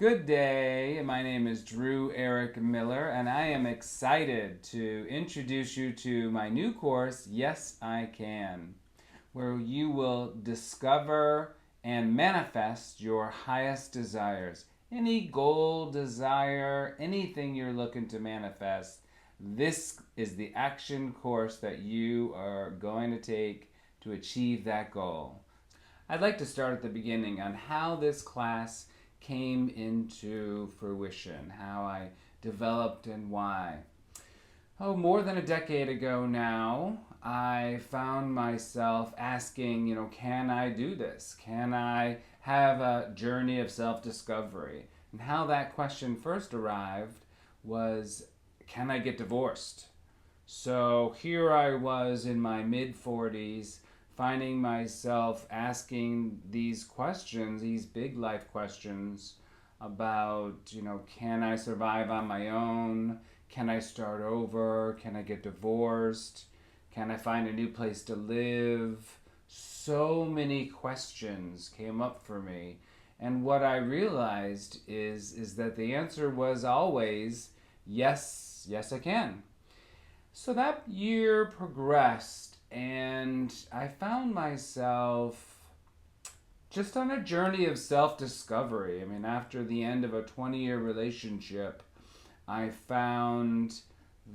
Good day. My name is Drew Eric Miller, and I am excited to introduce you to my new course, Yes, I Can, where you will discover and manifest your highest desires. Any goal, desire, anything you're looking to manifest, this is the action course that you are going to take to achieve that goal. I'd like to start at the beginning on how this class came into fruition, how I developed and why. Oh, more than a decade ago now, I found myself asking, can I do this? Can I have a journey of self discovery? And how that question first arrived was, can I get divorced? So here I was in my mid 40s, finding myself asking these questions, these big life questions about, can I survive on my own? Can I start over? Can I get divorced? Can I find a new place to live? So many questions came up for me. And what I realized is that the answer was always yes, yes, I can. So that year progressed, and I found myself just on a journey of self discovery. I mean, after the end of a 20-year relationship, I found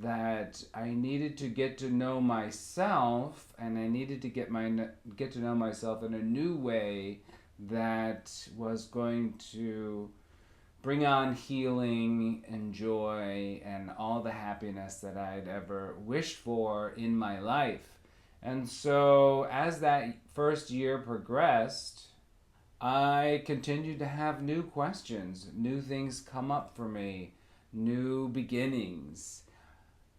that I needed to get to know myself, and I needed to get to know myself in a new way that was going to bring on healing and joy and all the happiness that I'd ever wished for in my life. And so, as that first year progressed, I continued to have new questions, new things come up for me, new beginnings.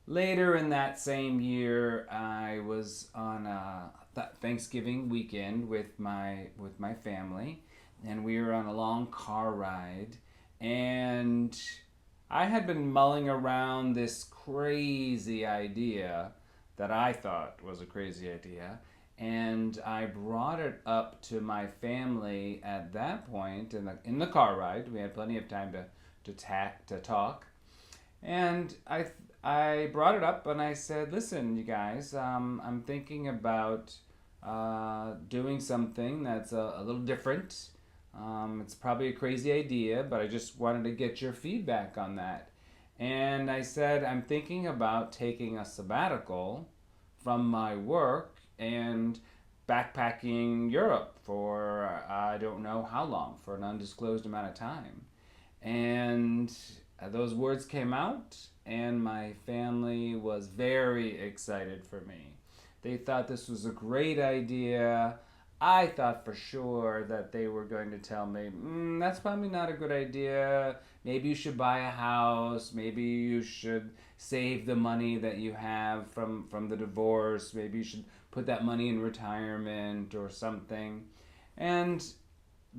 Later in that same year, I was on a Thanksgiving weekend with my family, and we were on a long car ride, and I had been mulling around this crazy idea that I thought was a crazy idea, and I brought it up to my family at that point in the car ride. We had plenty of time to talk, and I brought it up and I said, "Listen, you guys, I'm thinking about doing something that's a little different. It's probably a crazy idea, but I just wanted to get your feedback on that." And I said, "I'm thinking about taking a sabbatical from my work and backpacking Europe for I don't know how long, for an undisclosed amount of time." And those words came out, and my family was very excited for me. They thought this was a great idea. I thought for sure that they were going to tell me, that's probably not a good idea. Maybe you should buy a house. Maybe you should save the money that you have from the divorce. Maybe you should put that money in retirement or something. And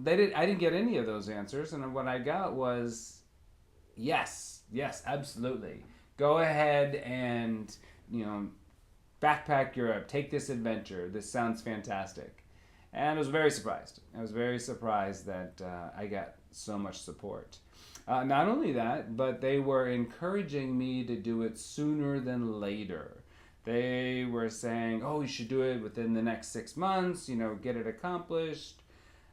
I didn't get any of those answers. And what I got was, yes, yes, absolutely. Go ahead and, you know, backpack Europe. Take this adventure. This sounds fantastic. And I was very surprised. I was very surprised that I got so much support. Not only that, but they were encouraging me to do it sooner than later. They were saying, "Oh, you should do it within the next 6 months. Get it accomplished."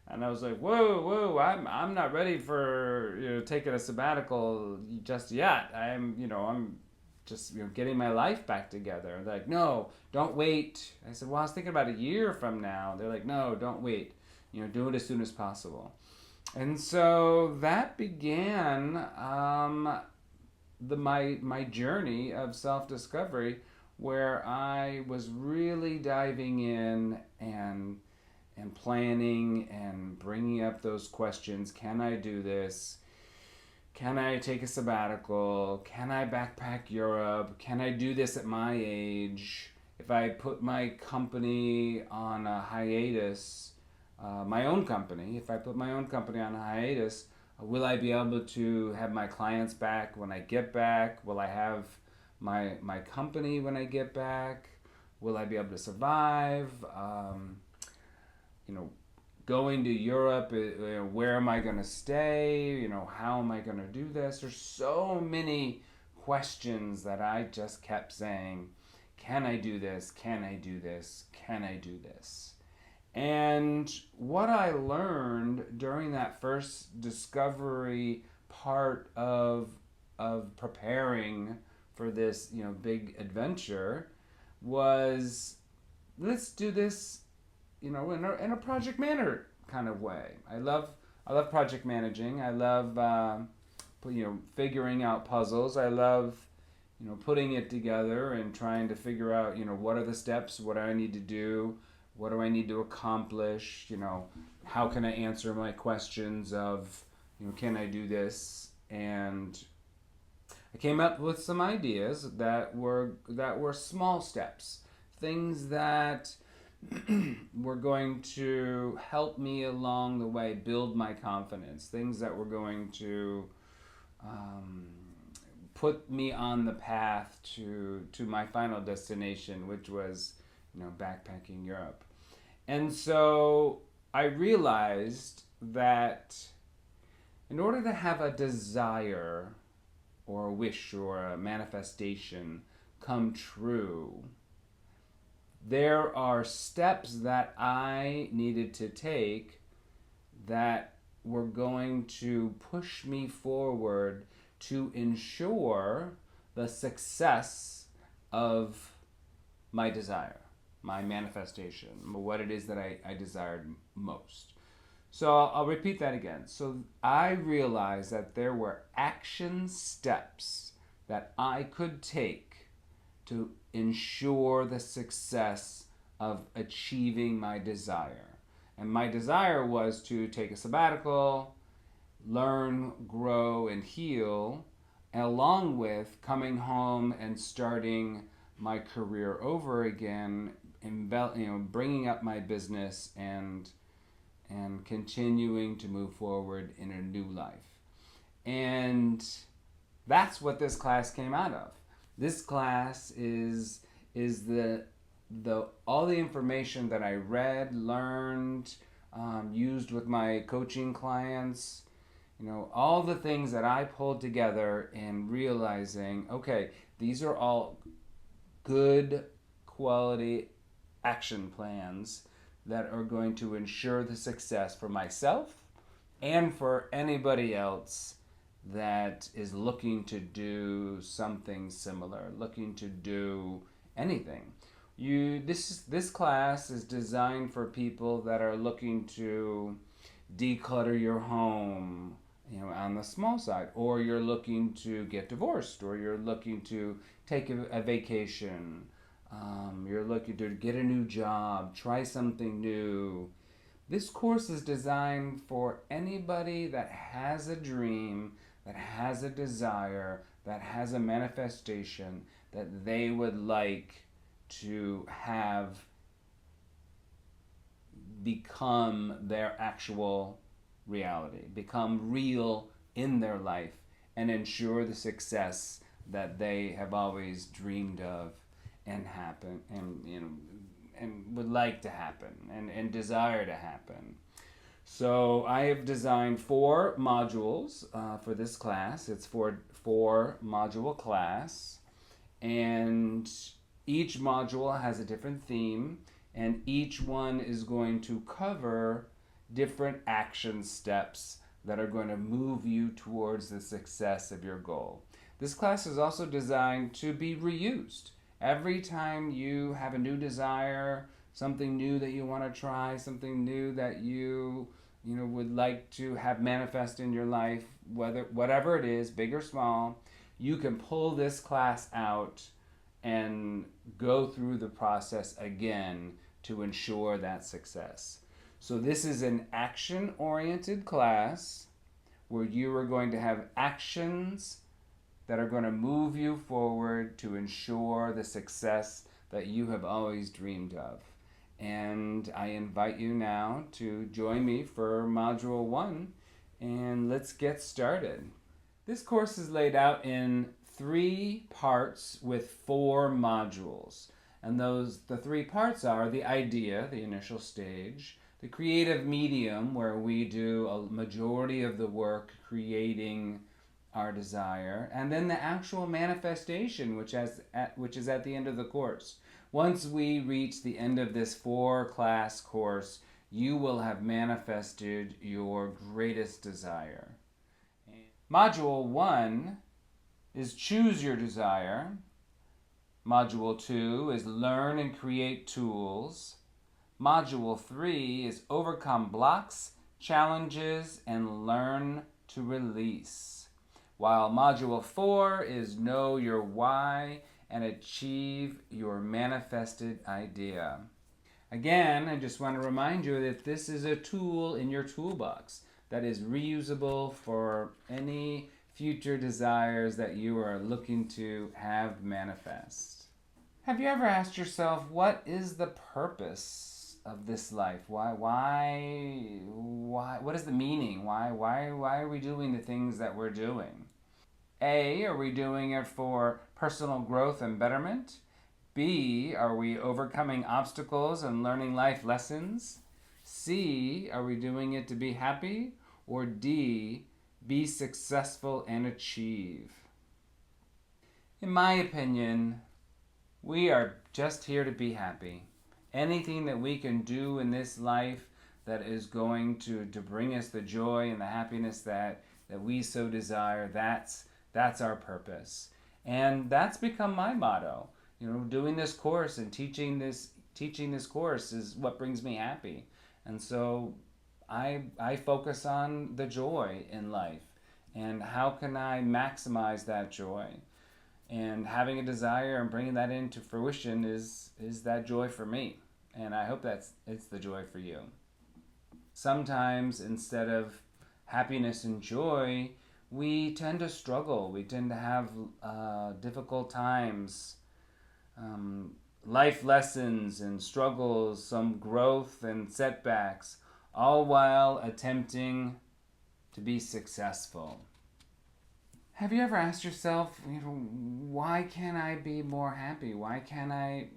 And I was like, "Whoa, whoa! I'm not ready for taking a sabbatical just yet. I'm just getting my life back together." They're like, "No, don't wait." I said, "Well, I was thinking about a year from now." They're like, "No, don't wait. Do it as soon as possible." And so that began my journey of self discovery, where I was really diving in and planning and bringing up those questions. Can I do this? Can I take a sabbatical? Can I backpack Europe? Can I do this at my age? If I put my company on a hiatus, my own company, if I put my own company on a hiatus, will I be able to have my clients back when I get back? Will I have my company when I get back? Will I be able to survive? You know, going to Europe, where am I going to stay? How am I going to do this? There's so many questions that I just kept saying, can I do this? Can I do this? Can I do this? And what I learned during that first discovery part of preparing for this big adventure was, let's do this in a project manner kind of way. I love project managing. I love figuring out puzzles. I love putting it together and trying to figure out what are the steps, what do I need to do, what do I need to accomplish, how can I answer my questions of can I do this. And I came up with some ideas that were small steps, things that were going to help me along the way build my confidence, things that were going to put me on the path to my final destination, which was backpacking Europe. And so I realized that in order to have a desire or a wish or a manifestation come true, there are steps that I needed to take that were going to push me forward to ensure the success of my desire, my manifestation, what it is that I desired most. So I'll repeat that again. So I realized that there were action steps that I could take to ensure the success of achieving my desire. And my desire was to take a sabbatical, learn, grow, and heal, along with coming home and starting my career over again, bringing up my business and continuing to move forward in a new life. And that's what this class came out of. This class is the all the information that I read, learned, used with my coaching clients, all the things that I pulled together and realizing, okay, these are all good quality action plans that are going to ensure the success for myself and for anybody else that is looking to do something similar, looking to do anything. This class is designed for people that are looking to declutter your home, on the small side, or you're looking to get divorced, or you're looking to take a vacation, you're looking to get a new job, try something new. This course is designed for anybody that has a dream, that has a desire, that has a manifestation that they would like to have become their actual reality, become real in their life, and ensure the success that they have always dreamed of and happen and would like to happen and desire to happen. So I have designed 4 modules for this class. It's 4 module class, and each module has a different theme, and each one is going to cover different action steps that are going to move you towards the success of your goal. This class is also designed to be reused. Every time you have a new desire, something new that you want to try, something new that you would like to have manifest in your life, whatever it is, big or small, you can pull this class out and go through the process again to ensure that success. So this is an action-oriented class where you are going to have actions that are going to move you forward to ensure the success that you have always dreamed of. And I invite you now to join me for Module 1, and let's get started. This course is laid out in 3 parts with 4 modules. And the 3 parts are the idea, the initial stage, the creative medium, where we do a majority of the work creating our desire, and then the actual manifestation, which is at the end of the course. Once we reach the end of this 4-class course, you will have manifested your greatest desire. Module 1 is choose your desire. Module 2 is learn and create tools. Module 3 is overcome blocks, challenges, and learn to release. While Module 4 is know your why and achieve your manifested idea. Again, I just want to remind you that this is a tool in your toolbox that is reusable for any future desires that you are looking to have manifest. Have you ever asked yourself, what is the purpose of this life? Why, what is the meaning? Why are we doing the things that we're doing? A, are we doing it for personal growth and betterment? B, are we overcoming obstacles and learning life lessons? C, are we doing it to be happy? Or D, be successful and achieve? In my opinion, we are just here to be happy. Anything that we can do in this life that is going to bring us the joy and the happiness that we so desire, that's our purpose. And that's become my motto. Doing this course and teaching this course is what brings me happy. And so I focus on the joy in life and how can I maximize that joy. And having a desire and bringing that into fruition is that joy for me. And I hope it's the joy for you. Sometimes instead of happiness and joy, we tend to struggle. We tend to have difficult times, life lessons and struggles, some growth and setbacks, all while attempting to be successful. Have you ever asked yourself, why can't I be more happy? Why can't I?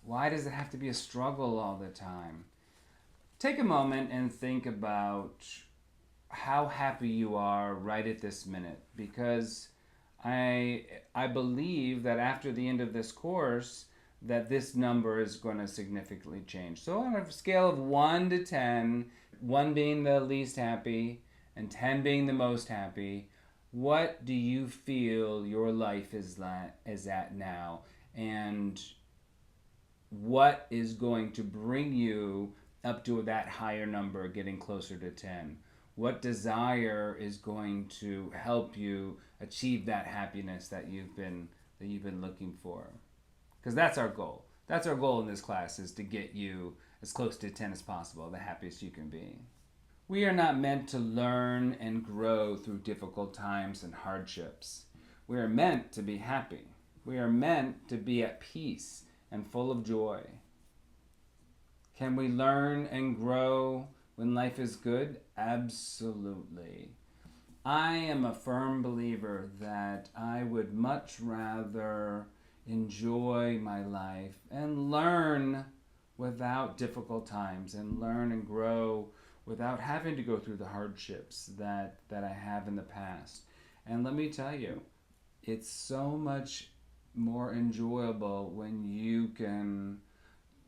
Why does it have to be a struggle all the time? Take a moment and think about how happy you are right at this minute, because I believe that after the end of this course that this number is going to significantly change. So on a scale of 1 to 10, 1 being the least happy and 10 being the most happy, what do you feel your life is at now? And what is going to bring you up to that higher number, getting closer to 10? What desire is going to help you achieve that happiness that you've been looking for? Because that's our goal. That's our goal in this class, is to get you as close to 10 as possible, the happiest you can be. We are not meant to learn and grow through difficult times and hardships. We are meant to be happy. We are meant to be at peace and full of joy. Can we learn and grow when life is good? Absolutely. I am a firm believer that I would much rather enjoy my life and learn without difficult times, and learn and grow without having to go through the hardships that I have in the past. And let me tell you, it's so much more enjoyable when you can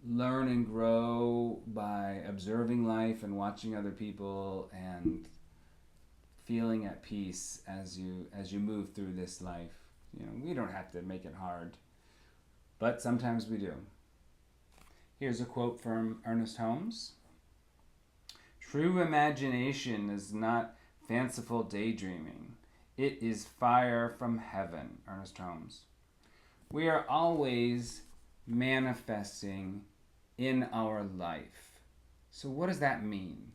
learn and grow by observing life and watching other people and feeling at peace as you move through this life. We don't have to make it hard, but sometimes we do. Here's a quote from Ernest Holmes. True imagination is not fanciful daydreaming. It is fire from heaven. Ernest Holmes. We are always manifesting in our life. So what does that mean?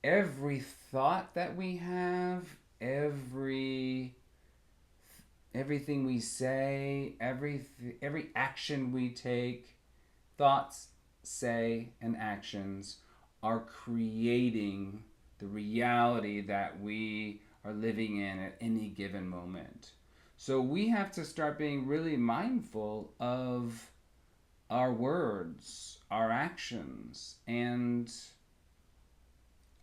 Every thought that we have, everything we say, every action we take, thoughts, say, and actions are creating the reality that we are living in at any given moment. So we have to start being really mindful of our words, our actions, and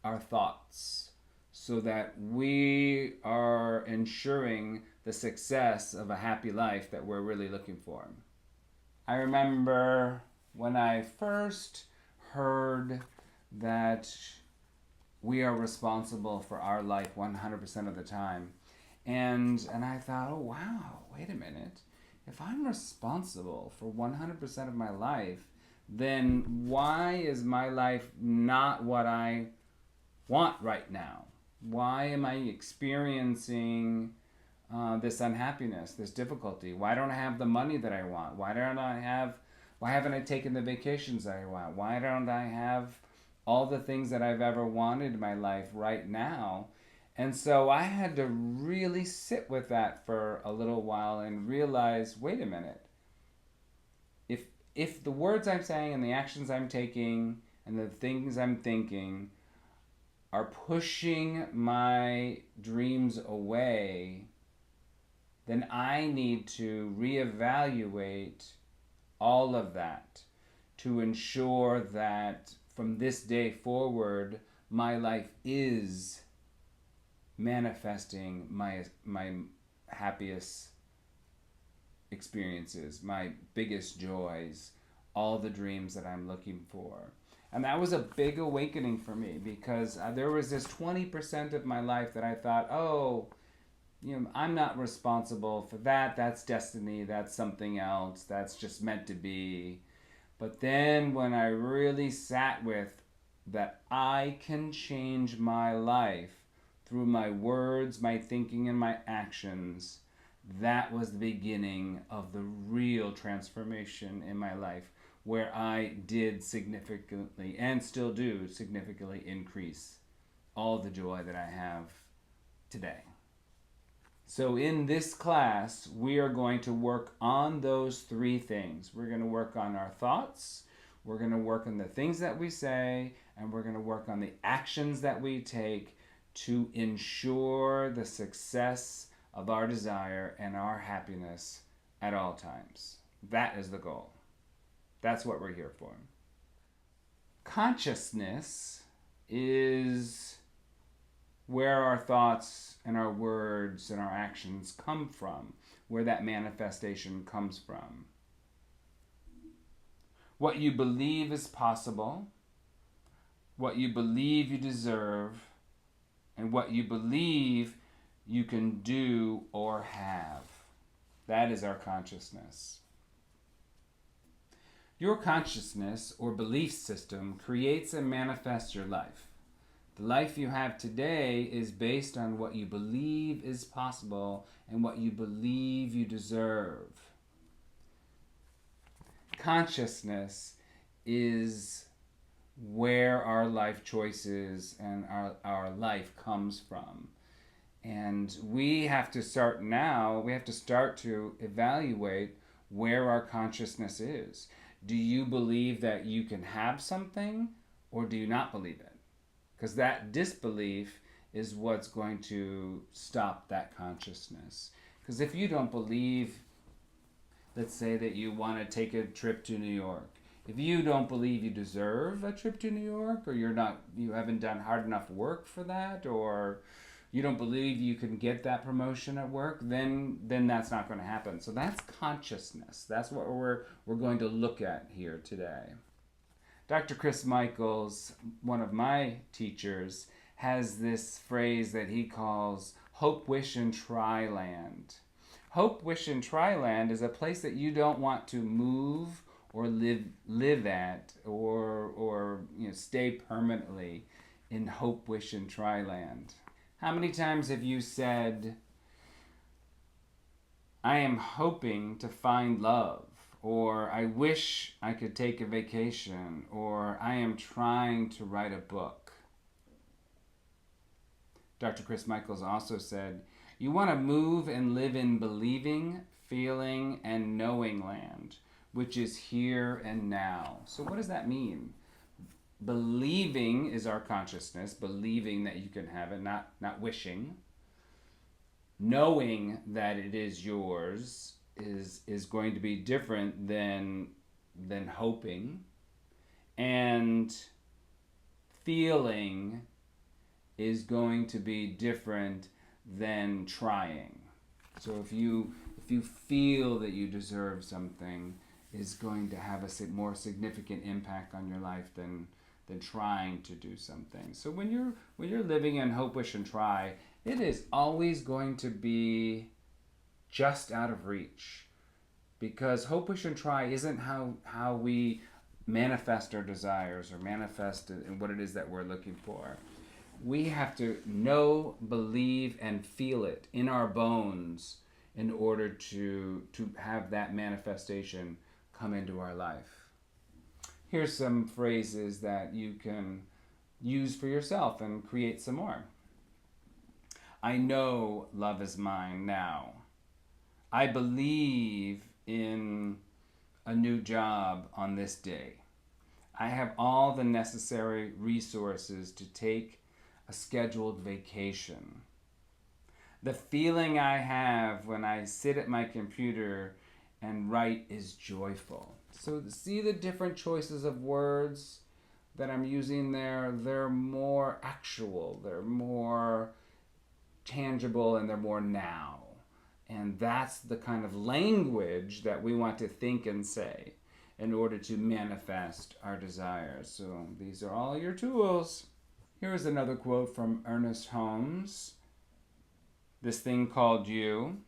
our thoughts so that we are ensuring the success of a happy life that we're really looking for. I remember when I first heard that we are responsible for our life 100% of the time. And I thought, oh wow, wait a minute. If I'm responsible for 100% of my life, then why is my life not what I want right now? Why am I experiencing this unhappiness, this difficulty? Why don't I have the money that I want? Why haven't I taken the vacations that I want? Why don't I have all the things that I've ever wanted in my life right now? And so I had to really sit with that for a little while and realize, wait a minute. If if the words I'm saying and the actions I'm taking and the things I'm thinking are pushing my dreams away, then I need to reevaluate all of that to ensure that from this day forward, my life is manifesting my happiest experiences, my biggest joys, all the dreams that I'm looking for. And that was a big awakening for me because there was this 20% of my life that I thought, oh, I'm not responsible for that. That's destiny. That's something else. That's just meant to be. But then when I really sat with that I can change my life through my words, my thinking, and my actions, that was the beginning of the real transformation in my life, where I did significantly, and still do significantly, increase all the joy that I have today. So in this class, we are going to work on those three things. We're going to work on our thoughts, we're going to work on the things that we say, and we're going to work on the actions that we take to ensure the success of our desire and our happiness at all times. That is the goal. That's what we're here for. Consciousness is where our thoughts and our words and our actions come from, where that manifestation comes from. What you believe is possible, what you believe you deserve, and what you believe you can do or have. That is our consciousness. Your consciousness or belief system creates and manifests your life. The life you have today is based on what you believe is possible and what you believe you deserve. Consciousness is where our life choices and our life comes from. And we have to start now, we have to start to evaluate where our consciousness is. Do you believe that you can have something, or do you not believe it? Because that disbelief is what's going to stop that consciousness. Because if you don't believe, let's say that you want to take a trip to New York, if you don't believe you deserve a trip to New York, or you haven't done hard enough work for that, or you don't believe you can get that promotion at work, then that's not going to happen. So that's consciousness. That's what we're going to look at here today. Dr. Chris Michaels, one of my teachers, has this phrase that he calls hope, wish, and try land. Hope, wish, and try land is a place that you don't want to move or live at or stay permanently in hope, wish, and try land. How many times have you said, I am hoping to find love, or I wish I could take a vacation, or I am trying to write a book? Dr. Chris Michaels also said, you want to move and live in believing, feeling, and knowing land, which is here and now. So what does that mean? Believing is our consciousness, believing that you can have it, not wishing. Knowing that it is yours is going to be different than than hoping, and feeling is going to be different than trying. So if you feel that you deserve something, is going to have a more significant impact on your life than trying to do something. So when you're living in hope, wish, and try, it is always going to be just out of reach, because hope, wish, and try isn't how we manifest our desires or manifest in what it is that we're looking for. We have to know, believe, and feel it in our bones in order to have that manifestation come into our life. Here's some phrases that you can use for yourself and create some more. I know love is mine now. I believe in a new job on this day. I have all the necessary resources to take a scheduled vacation. The feeling I have when I sit at my computer and write is joyful. So see the different choices of words that I'm using there? They're more actual, they're more tangible, and they're more now. And that's the kind of language that we want to think and say in order to manifest our desires. So these are all your tools. Here's another quote from Ernest Holmes. This thing called you.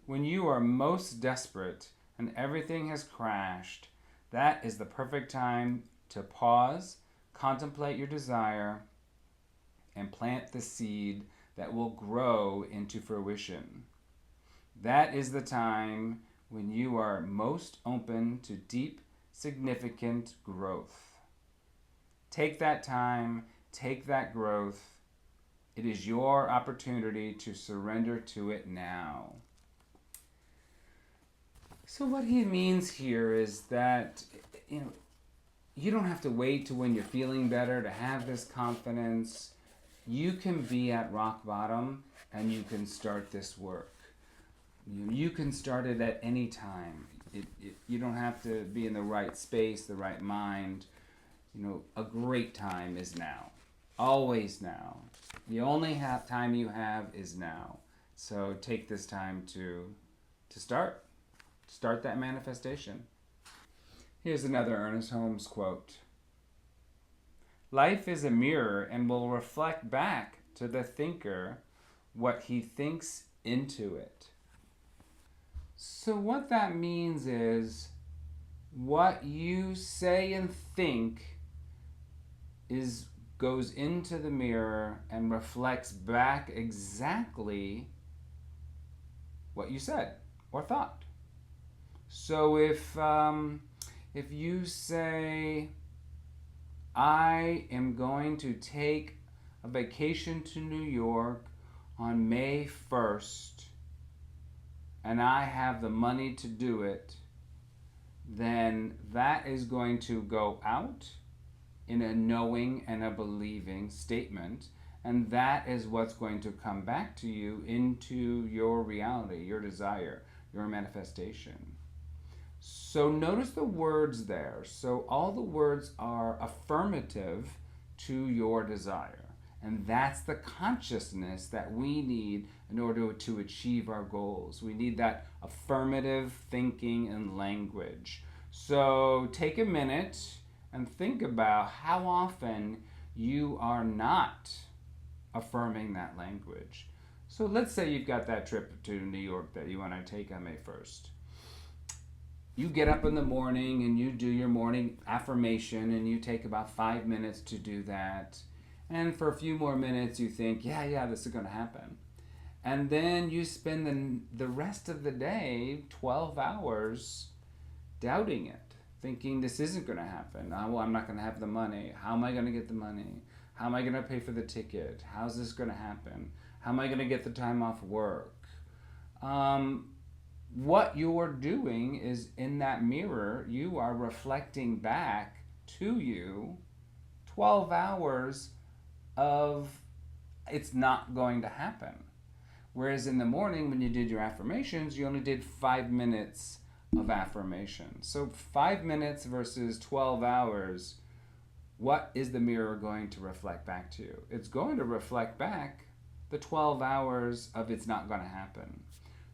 When you are most desperate and everything has crashed, that is the perfect time to pause, contemplate your desire, and plant the seed that will grow into fruition. That is the time when you are most open to deep, significant growth. Take that time, take that growth. It is your opportunity to surrender to it now. So what he means here is that, you don't have to wait to when you're feeling better to have this confidence. You can be at rock bottom and you can start this work. You can start it at any time. You don't have to be in the right space, the right mind. A great time is now. Always now. The only time you have is now. So take this time to start. Start that manifestation. Here's another Ernest Holmes quote. Life is a mirror and will reflect back to the thinker what he thinks into it. So what that means is what you say and think goes into the mirror and reflects back exactly what you said or thought. So if you say, I am going to take a vacation to New York on May 1st, and I have the money to do it, then that is going to go out in a knowing and a believing statement, and that is what's going to come back to you into your reality, your desire, your manifestation. So notice the words there. So all the words are affirmative to your desire. And that's the consciousness that we need in order to achieve our goals. We need that affirmative thinking and language. So take a minute and think about how often you are not affirming that language. So let's say you've got that trip to New York that you want to take on May 1st. You get up in the morning and you do your morning affirmation, and you take about 5 minutes to do that. And for a few more minutes you think, yeah, this is going to happen. And then you spend the rest of the day, 12 hours, doubting it, thinking this isn't going to happen. Oh, well, I'm not going to have the money. How am I going to get the money? How am I going to pay for the ticket? How's this going to happen? How am I going to get the time off work? What you're doing is, in that mirror, you are reflecting back to you 12 hours of it's not going to happen. Whereas in the morning, when you did your affirmations, you only did 5 minutes of affirmation. So 5 minutes versus 12 hours, what is the mirror going to reflect back to you? It's going to reflect back the 12 hours of it's not going to happen.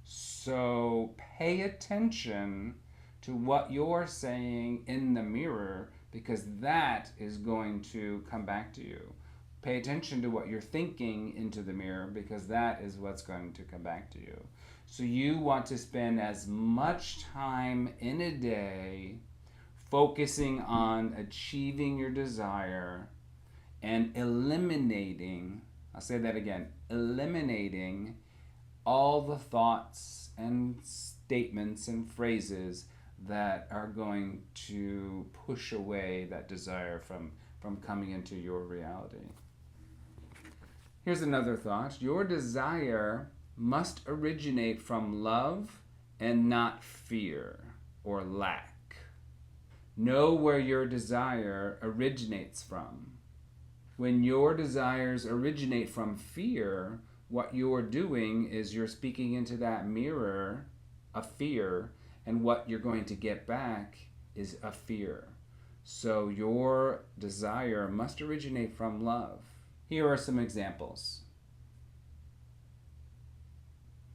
So pay attention to what you're saying in the mirror, because that is going to come back to you. Pay attention to what you're thinking into the mirror, because that is what's going to come back to you. So you want to spend as much time in a day focusing on achieving your desire and eliminating, I'll say that again, eliminating all the thoughts and statements and phrases that are going to push away that desire from coming into your reality. Here's another thought. Your desire must originate from love and not fear or lack. Know where your desire originates from. When your desires originate from fear, what you're doing is you're speaking into that mirror a fear, and what you're going to get back is a fear. So your desire must originate from love. Here are some examples.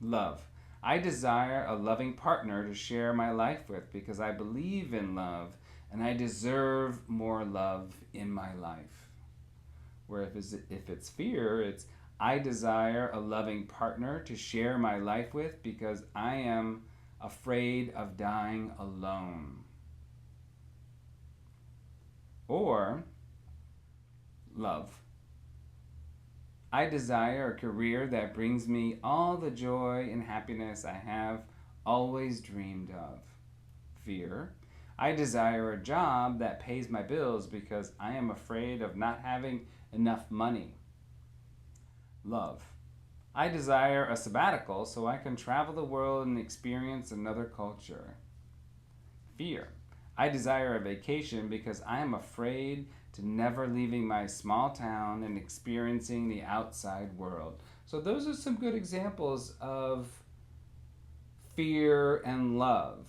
Love. I desire a loving partner to share my life with because I believe in love and I deserve more love in my life. Where if it's fear, it's I desire a loving partner to share my life with because I am afraid of dying alone. Or love. I desire a career that brings me all the joy and happiness I have always dreamed of. Fear. I desire a job that pays my bills because I am afraid of not having enough money. Love. I desire a sabbatical so I can travel the world and experience another culture. Fear. I desire a vacation because I am afraid to never leaving my small town and experiencing the outside world. So those are some good examples of fear and love,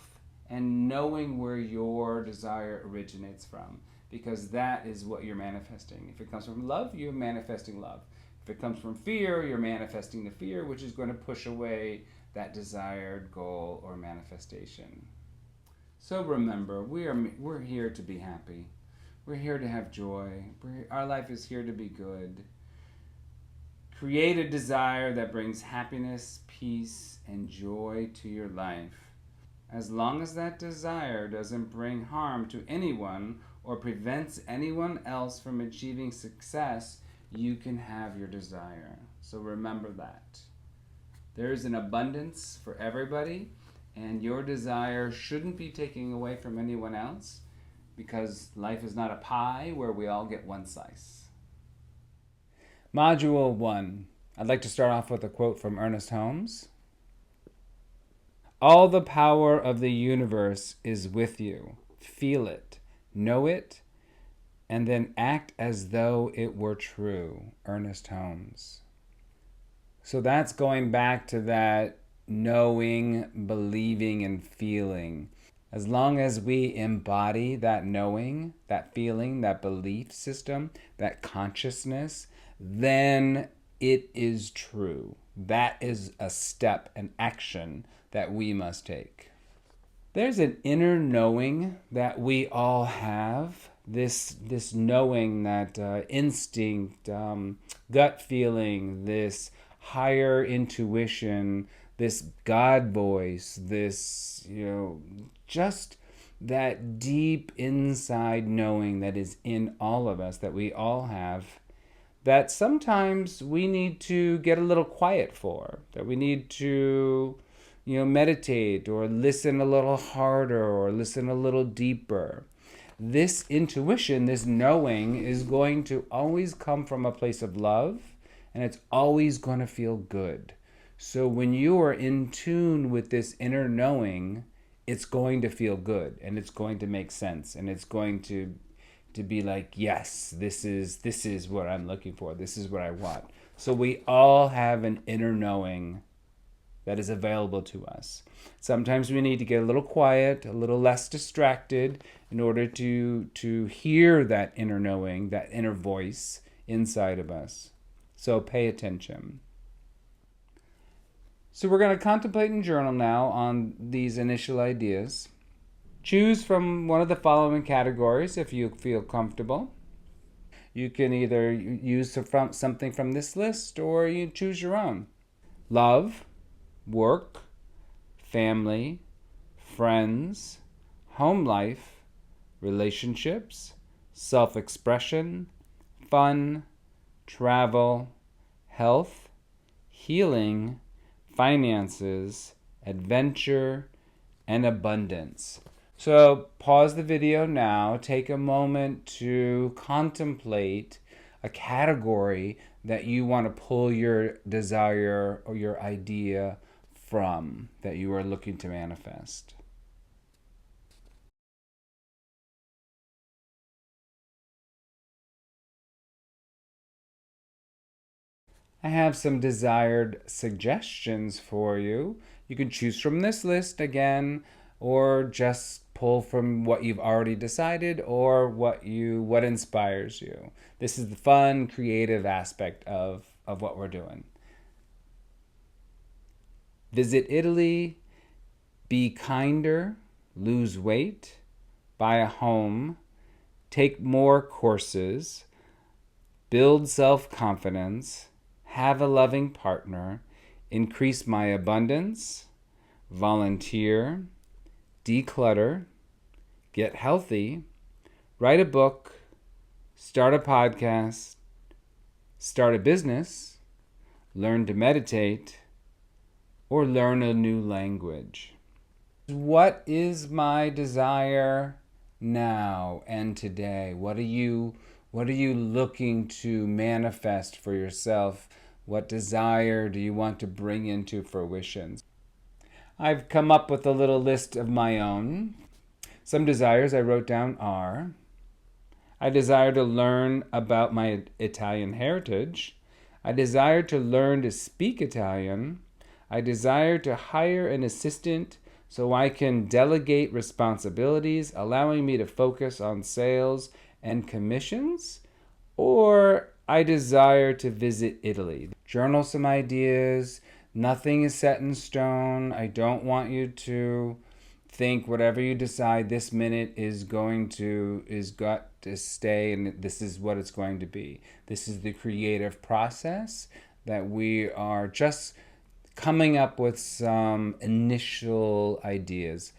and knowing where your desire originates from, because that is what you're manifesting. If it comes from love, you're manifesting love. If it comes from fear, you're manifesting the fear, which is going to push away that desired goal or manifestation. So remember, we're here to be happy. We're here to have joy. Our life is here to be good. Create a desire that brings happiness, peace, and joy to your life. As long as that desire doesn't bring harm to anyone or prevents anyone else from achieving success, you can have your desire. So remember that. There's an abundance for everybody, and your desire shouldn't be taken away from anyone else, because life is not a pie where we all get one slice. Module 1. I'd like to start off with a quote from Ernest Holmes. All the power of the universe is with you. Feel it, know it, and then act as though it were true. Ernest Holmes. So that's going back to that knowing, believing, and feeling. As long as we embody that knowing, that feeling, that belief system, that consciousness, then it is true. That is a step, an action that we must take. There's an inner knowing that we all have. This knowing, that instinct, gut feeling, this higher intuition, this God voice, this, just that deep inside knowing that is in all of us, that we all have, that sometimes we need to get a little quiet for, that we need to, meditate or listen a little harder or listen a little deeper. This intuition, this knowing, is going to always come from a place of love, and it's always going to feel good. So when you are in tune with this inner knowing, it's going to feel good, and it's going to make sense, and it's going to be like, yes, this is what I'm looking for. This is what I want. So we all have an inner knowing that is available to us. Sometimes we need to get a little quiet, a little less distracted in order to hear that inner knowing, that inner voice inside of us. So pay attention. So we're going to contemplate and journal now on these initial ideas. Choose from one of the following categories if you feel comfortable. You can either use something from this list or you choose your own. Love, work, family, friends, home life, relationships, self-expression, fun, travel, health, healing, finances, adventure, and abundance. So pause the video now, take a moment to contemplate a category that you want to pull your desire or your idea from, that you are looking to manifest. I have some desired suggestions for you. You can choose from this list again, or just pull from what you've already decided or what inspires you. This is the fun, creative aspect of what we're doing. Visit Italy, be kinder, lose weight, buy a home, take more courses, build self-confidence, have a loving partner, increase my abundance, volunteer, declutter, get healthy, write a book, start a podcast, start a business, learn to meditate, or learn a new language. What is my desire now and today? What are you looking to manifest for yourself? What desire do you want to bring into fruition? I've come up with a little list of my own. Some desires I wrote down are: I desire to learn about my Italian heritage. I desire to learn to speak Italian. I desire to hire an assistant so I can delegate responsibilities, allowing me to focus on sales and commissions. Or I desire to visit Italy. Journal some ideas. Nothing is set in stone. I don't want you to think whatever you decide this minute is got to stay, and this is what it's going to be. This is the creative process that we are just coming up with some initial ideas.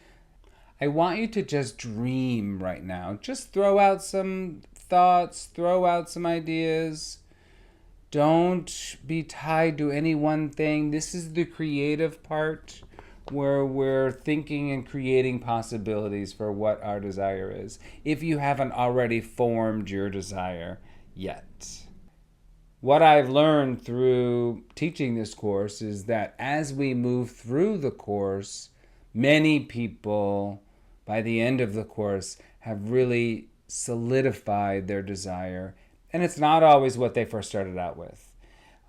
I want you to just dream right now. Just throw out some thoughts, throw out some ideas. Don't be tied to any one thing. This is the creative part where we're thinking and creating possibilities for what our desire is, if you haven't already formed your desire yet. What I've learned through teaching this course is that as we move through the course, many people, by the end of the course, have really solidified their desire. And it's not always what they first started out with.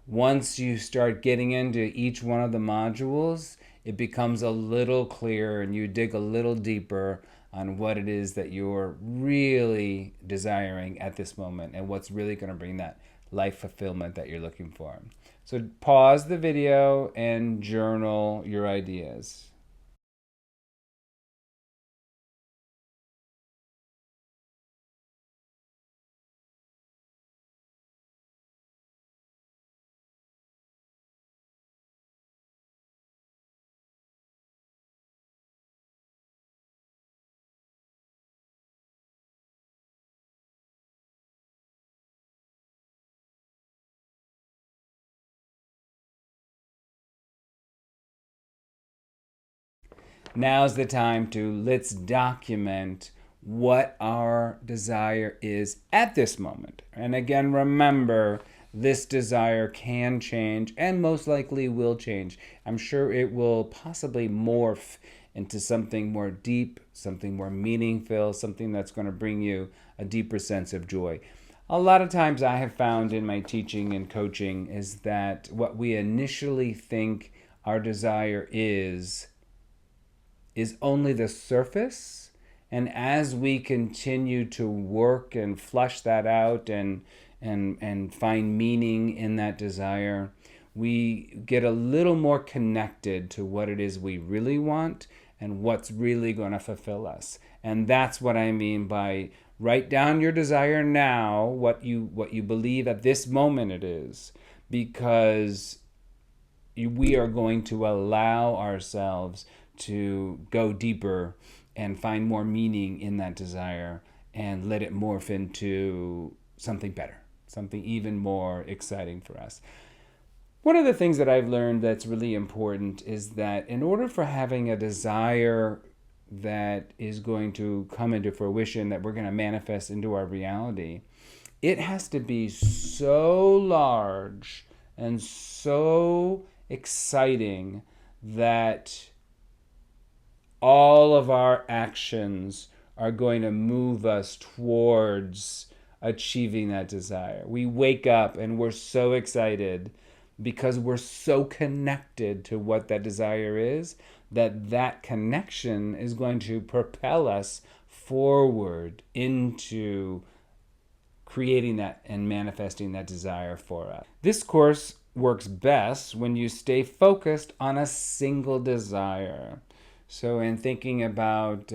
Once you start getting into each one of the modules, it becomes a little clearer and you dig a little deeper on what it is that you're really desiring at this moment and what's really going to bring that life fulfillment that you're looking for. So pause the video and journal your ideas. Now's the time let's document what our desire is at this moment. And again, remember, this desire can change and most likely will change. I'm sure it will possibly morph into something more deep, something more meaningful, something that's going to bring you a deeper sense of joy. A lot of times I have found in my teaching and coaching is that what we initially think our desire is only the surface. And as we continue to work and flush that out and find meaning in that desire, we get a little more connected to what it is we really want and what's really going to fulfill us. And that's what I mean by write down your desire now, what you believe at this moment it is, because we are going to allow ourselves to go deeper and find more meaning in that desire and let it morph into something better, something even more exciting for us. One of the things that I've learned that's really important is that in order for having a desire that is going to come into fruition, that we're going to manifest into our reality, it has to be so large and so exciting that all of our actions are going to move us towards achieving that desire. We wake up and we're so excited because we're so connected to what that desire is, that connection is going to propel us forward into creating that and manifesting that desire for us. This course works best when you stay focused on a single desire. So in thinking about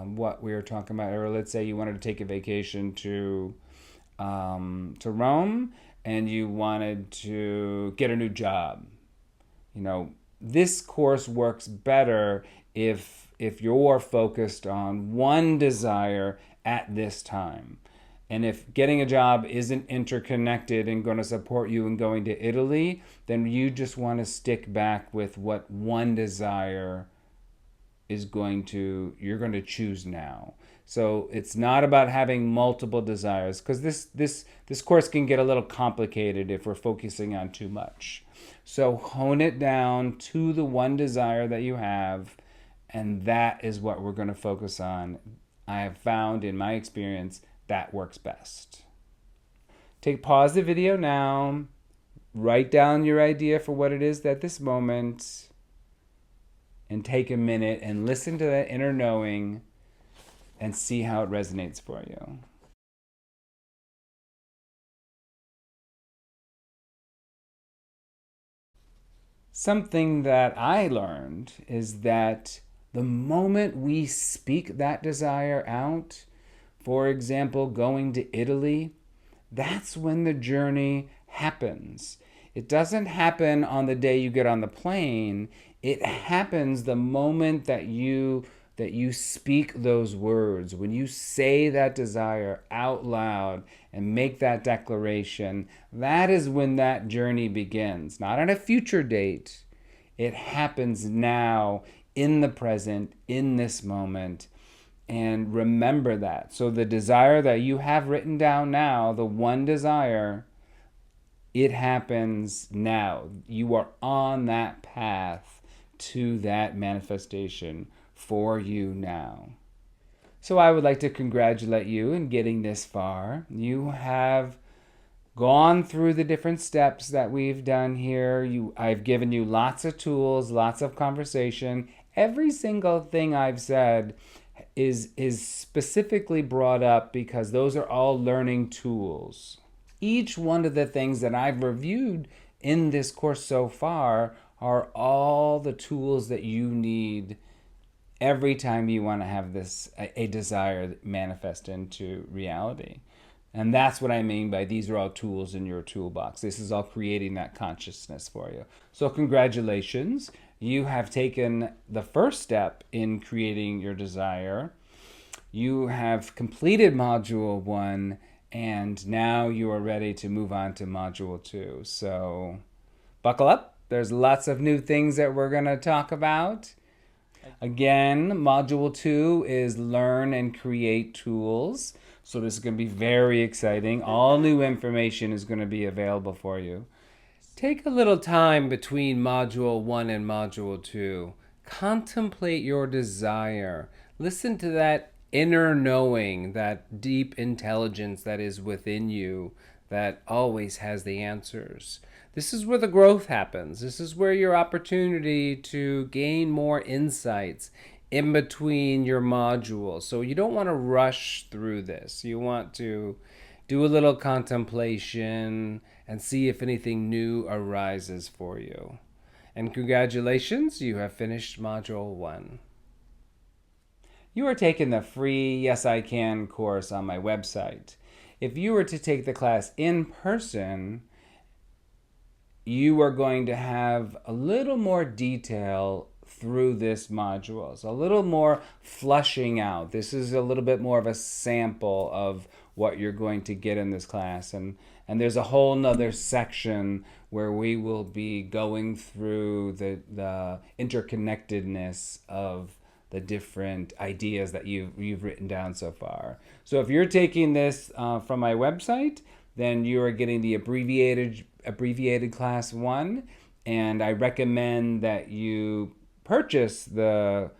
what we were talking about earlier, let's say you wanted to take a vacation to Rome and you wanted to get a new job. This course works better if you're focused on one desire at this time. And if getting a job isn't interconnected and going to support you in going to Italy, then you just want to stick back with what one desire you're going to choose now. So it's not about having multiple desires, because this course can get a little complicated if we're focusing on too much. So hone it down to the one desire that you have, and that is what we're going to focus on. I have found in my experience that works best. Pause the video now, write down your idea for what it is at this moment, and take a minute and listen to that inner knowing and see how it resonates for you. Something that I learned is that the moment we speak that desire out, for example, going to Italy, that's when the journey happens. It doesn't happen on the day you get on the plane. It happens the moment that you speak those words. When you say that desire out loud and make that declaration, that is when that journey begins. Not on a future date. It happens now, in the present, in this moment. And remember that. So the desire that you have written down now, the one desire, it happens now. You are on that path to that manifestation for you now. So I would like to congratulate you in getting this far. You have gone through the different steps that we've done here. I've given you lots of tools, lots of conversation. Every single thing I've said is specifically brought up because those are all learning tools. Each one of the things that I've reviewed in this course so far are all the tools that you need every time you want to have a desire manifest into reality. And that's what I mean by these are all tools in your toolbox. This is all creating that consciousness for you. So congratulations. You have taken the first step in creating your desire. You have completed module 1, and now you are ready to move on to module 2. So buckle up. There's lots of new things that we're going to talk about. Again, module 2 is learn and create tools. So this is going to be very exciting. All new information is going to be available for you. Take a little time between module 1 and module 2. Contemplate your desire. Listen to that inner knowing, that deep intelligence that is within you that always has the answers. This is where the growth happens. This is where your opportunity to gain more insights in between your modules. So you don't want to rush through this. You want to do a little contemplation and see if anything new arises for you. And congratulations, you have finished Module 1. You are taking the free Yes I Can course on my website. If you were to take the class in person, you are going to have a little more detail through this module. So a little more flushing out. This is a little bit more of a sample of what you're going to get in this class. And there's a whole nother section where we will be going through the interconnectedness of the different ideas that you've written down so far. So if you're taking this from my website, then you are getting the abbreviated class 1, and I recommend that you purchase the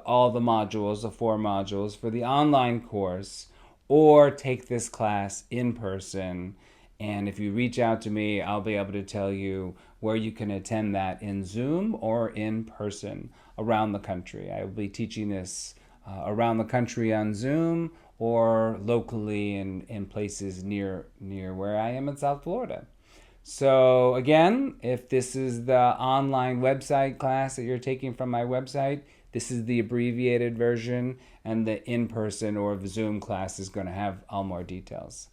all the modules, the 4 modules for the online course, or take this class in person. And if you reach out to me, I'll be able to tell you where you can attend that in Zoom or in person around the country. I will be teaching this around the country on Zoom or locally in places near where I am in South Florida. So again, if this is the online website class that you're taking from my website, this is the abbreviated version, and the in-person or the Zoom class is going to have all more details.